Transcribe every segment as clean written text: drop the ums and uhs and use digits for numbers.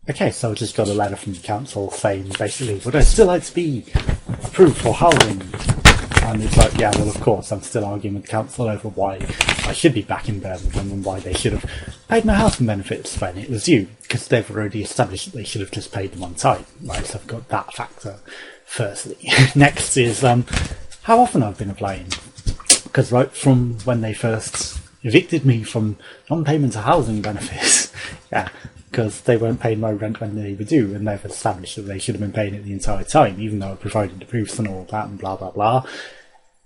Okay, so I just got a letter from the council saying basically, would I still like to be approved for housing? And it's like, yeah, well, of course, I'm still arguing with the council over why I should be back in Birmingham and why they should have paid my housing benefits when it was due, because they've already established that they should have just paid them on time. Right, so I've got that factor firstly. Next is how often I've been applying. Because right from when they first evicted me from non-payment of housing benefits, yeah, because they weren't paying my rent when they were due, and they've established that they should have been paying it the entire time, even though I provided the proofs and all that, and blah blah blah.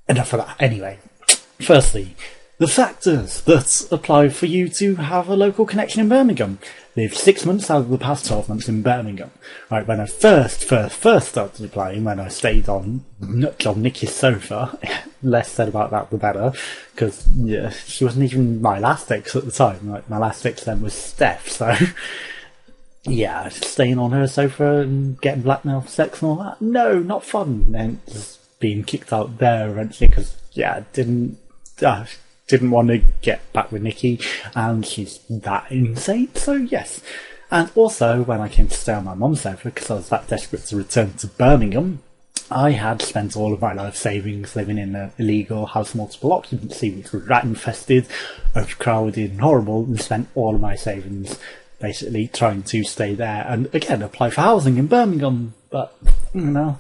Enough of that. Anyway, firstly, the factors that apply for you to have a local connection in Birmingham. Lived 6 months out of the past 12 months in Birmingham. Right, when I first started applying, when I stayed on Nikki's sofa, less said about that the better, because yeah, she wasn't even my last ex at the time. Like, my last ex then was Steph, so yeah, staying on her sofa and getting blackmail for sex and all that. No, not fun. And just being kicked out there eventually because yeah, didn't want to get back with Nikki, and she's that insane, so yes. And also, when I came to stay on my mum's sofa, because I was that desperate to return to Birmingham, I had spent all of my life savings living in an illegal house multiple occupancy, which was rat infested, overcrowded and horrible, and spent all of my savings basically trying to stay there and again apply for housing in Birmingham, but you know,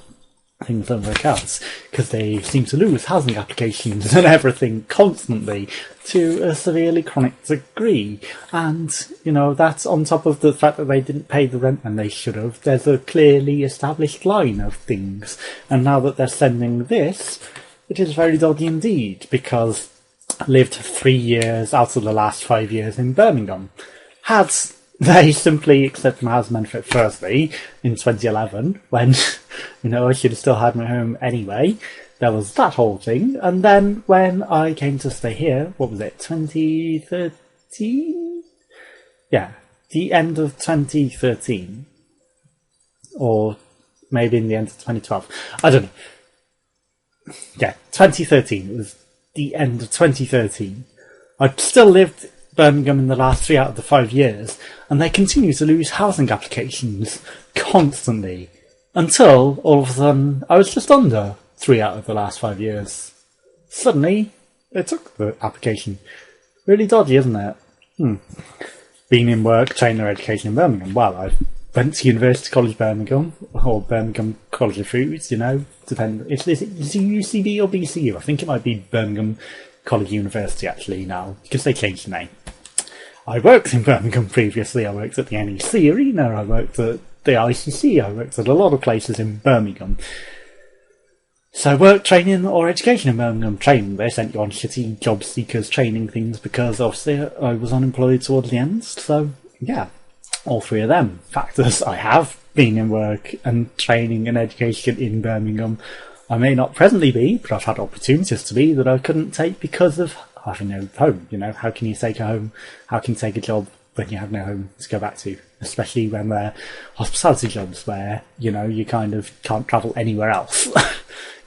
things don't work out because they seem to lose housing applications and everything constantly to a severely chronic degree. And you know, that's on top of the fact that they didn't pay the rent when they should have. There's a clearly established line of things, and now that they're sending this, it is very dodgy indeed, because I lived 3 years out of the last 5 years in Birmingham. Had they simply accepted my housing benefit firstly in 2011, when you know I should have still had my home anyway. There was that whole thing, and then when I came to stay here, what was it, 2013? Yeah, the end of 2013, or maybe in the end of 2012. I don't know. Yeah, 2013. It was the end of 2013. I'd still lived Birmingham in the last 3 out of the 5 years, and they continue to lose housing applications constantly until all of a sudden I was just under 3 out of the last 5 years. Suddenly they took the application. Really dodgy, isn't it? Been in work, trainer education in Birmingham. Well, I went to University College Birmingham, or Birmingham College of Foods, you know, is it UCB or BCU? I think it might be Birmingham College University actually now, because they changed the name. I worked in Birmingham previously. I worked at the NEC Arena, I worked at the ICC, I worked at a lot of places in Birmingham. So work, training or education in Birmingham. Training, they sent you on shitty job seekers training things because obviously I was unemployed towards the end. So yeah, all 3 of them factors. I have been in work and training and education in Birmingham. I may not presently be, but I've had opportunities to be that I couldn't take because of having no home. You know, how can you take a home? How can you take a job when you have no home to go back to? Especially when they're hospitality jobs where, you know, you kind of can't travel anywhere else.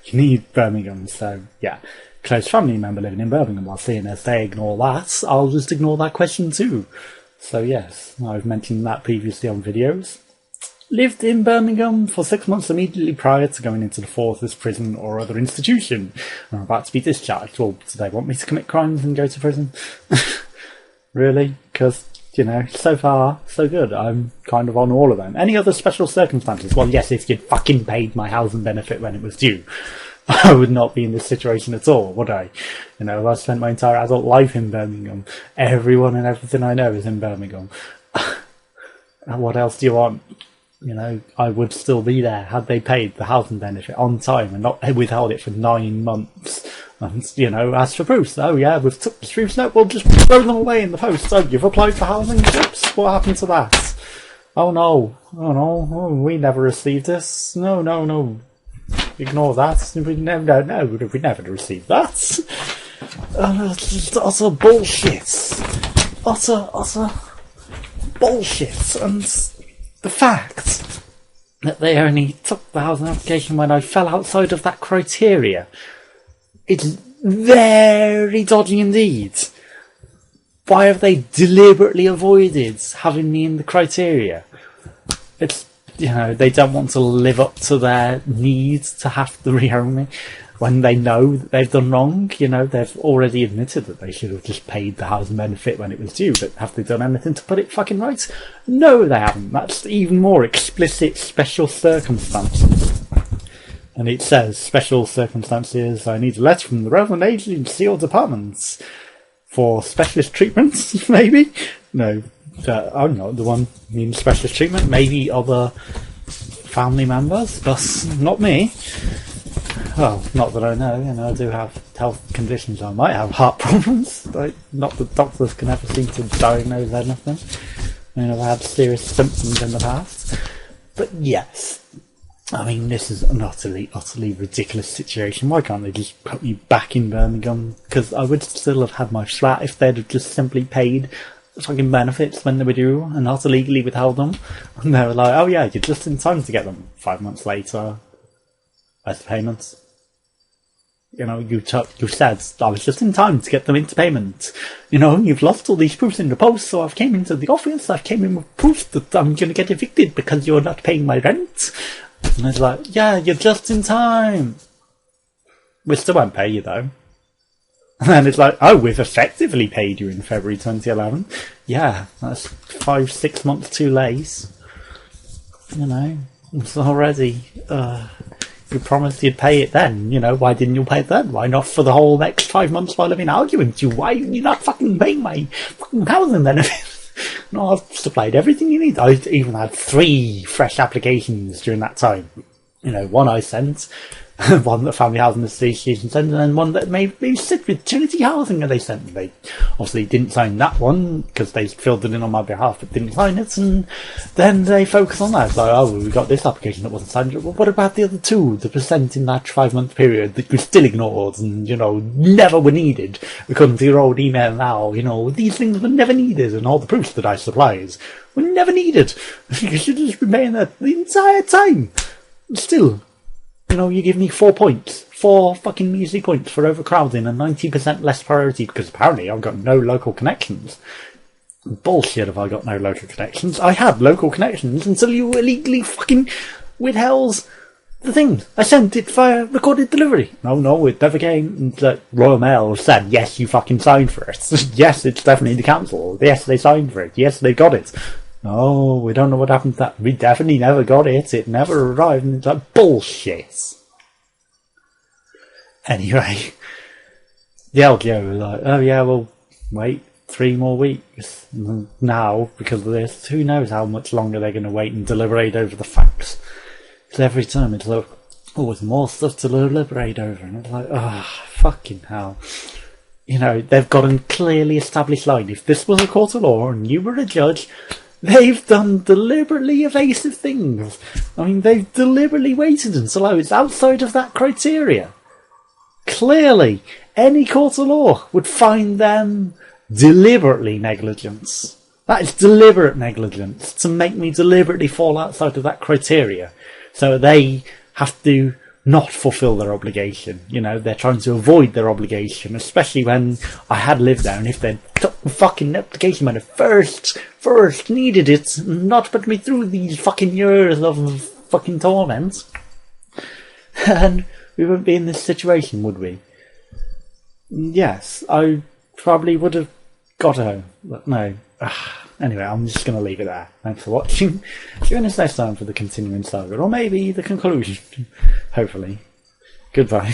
You need Birmingham. So yeah, close family member living in Birmingham. While seeing as they ignore that, I'll just ignore that question too. So yes, I've mentioned that previously on videos. Lived in Birmingham for 6 months immediately prior to going into the Forces prison or other institution. I'm about to be discharged. Well, do they want me to commit crimes and go to prison? Really? Because, you know, so far, so good. I'm kind of on all of them. Any other special circumstances? Well, yes, if you'd fucking paid my housing benefit when it was due, I would not be in this situation at all, would I? You know, I've spent my entire adult life in Birmingham. Everyone and everything I know is in Birmingham. What else do you want? You know, I would still be there had they paid the housing benefit on time and not withheld it for 9 months. And, you know, as for proofs, oh yeah, we've took the proofs, no, we'll just throw them away in the post. Oh, you've applied for housing chips? What happened to that? Oh no, we never received this. No. Ignore that. We never received that. Utter bullshit. Utter bullshit. And the fact that they only took the housing application when I fell outside of that criteria, it's very dodgy indeed. Why have they deliberately avoided having me in the criteria? It's, they don't want to live up to their needs to have to rehome me when they know that they've done wrong. They've already admitted that they should have just paid the housing benefit when it was due, but have they done anything to put it fucking right? No, they haven't. That's even more explicit special circumstances. And it says, special circumstances, I need a letter from the relevant agency or departments for specialist treatments, maybe? No, I'm not the one needing specialist treatment. Maybe other family members, but not me. Well, not that I know. I do have health conditions. I might have heart problems. Not that doctors can ever seem to diagnose anything. I've had serious symptoms in the past. But yes, this is an utterly ridiculous situation. Why can't they just put me back in Birmingham? Because I would still have had my flat if they'd have just simply paid the fucking benefits when they were due and not illegally withheld them. And they were like, oh yeah, you're just in time to get them 5 months later as payments. You said I was just in time to get them into payment. You've lost all these proofs in the post, so I've came into the office, I've came in with proof that I'm going to get evicted because you're not paying my rent. And it's like, yeah, you're just in time. We still won't pay you though. And then it's like, oh, we've effectively paid you in February 2011. Yeah, that's 5-6 months too late. It's already, you promised you'd pay it then. Why didn't you pay it then? Why not for the whole next 5 months while I've been arguing with you? Why are you not fucking paying my fucking housing benefits? No, I've supplied everything you need. I even had 3 fresh applications during that time. One I sent, one that Family Housing Association sent, and then one that maybe sit with Trinity Housing and they sent. They obviously didn't sign that one because they filled it in on my behalf but didn't sign it, and then they focus on that. It's like, oh, well, we got this application that wasn't signed. Well, what about the other 2, the percent in that 5-month period that you still ignored and, never were needed, according to your old email now? These things were never needed, and all the proofs that I supplied were never needed. You should have just been paying that the entire time. Still, you give me 4 points. 4 fucking measly points for overcrowding and 90% less priority because apparently I've got no local connections. Bullshit have I got no local connections. I had local connections until you illegally fucking withheld the thing. I sent it via recorded delivery. No, it never came. The Royal Mail said, yes, you fucking signed for it. Yes, it's definitely the council. Yes, they signed for it. Yes, they got it. No, we don't know what happened to that. We definitely never got it. It never arrived. And it's like, bullshit. Anyway, the LGO was like, oh yeah, well, wait 3 more weeks. And now, because of this, who knows how much longer they're going to wait and deliberate over the facts. Because every time it's like, oh, there's more stuff to deliberate over. And it's like, oh, fucking hell. They've got a clearly established line. If this was a court of law and you were a judge, they've done deliberately evasive things. They've deliberately waited until I was outside of that criteria. Clearly, any court of law would find them deliberately negligent. That is deliberate negligence, to make me deliberately fall outside of that criteria. So they have to not fulfill their obligation. They're trying to avoid their obligation, especially when I had lived there, and if they'd took the fucking application when I first needed it, and not put me through these fucking years of fucking torment, then we wouldn't be in this situation, would we? Yes, I probably would have got home, but no. Anyway, I'm just going to leave it there. Thanks for watching. Join us next time for the continuing saga, or maybe the conclusion. Hopefully. Goodbye.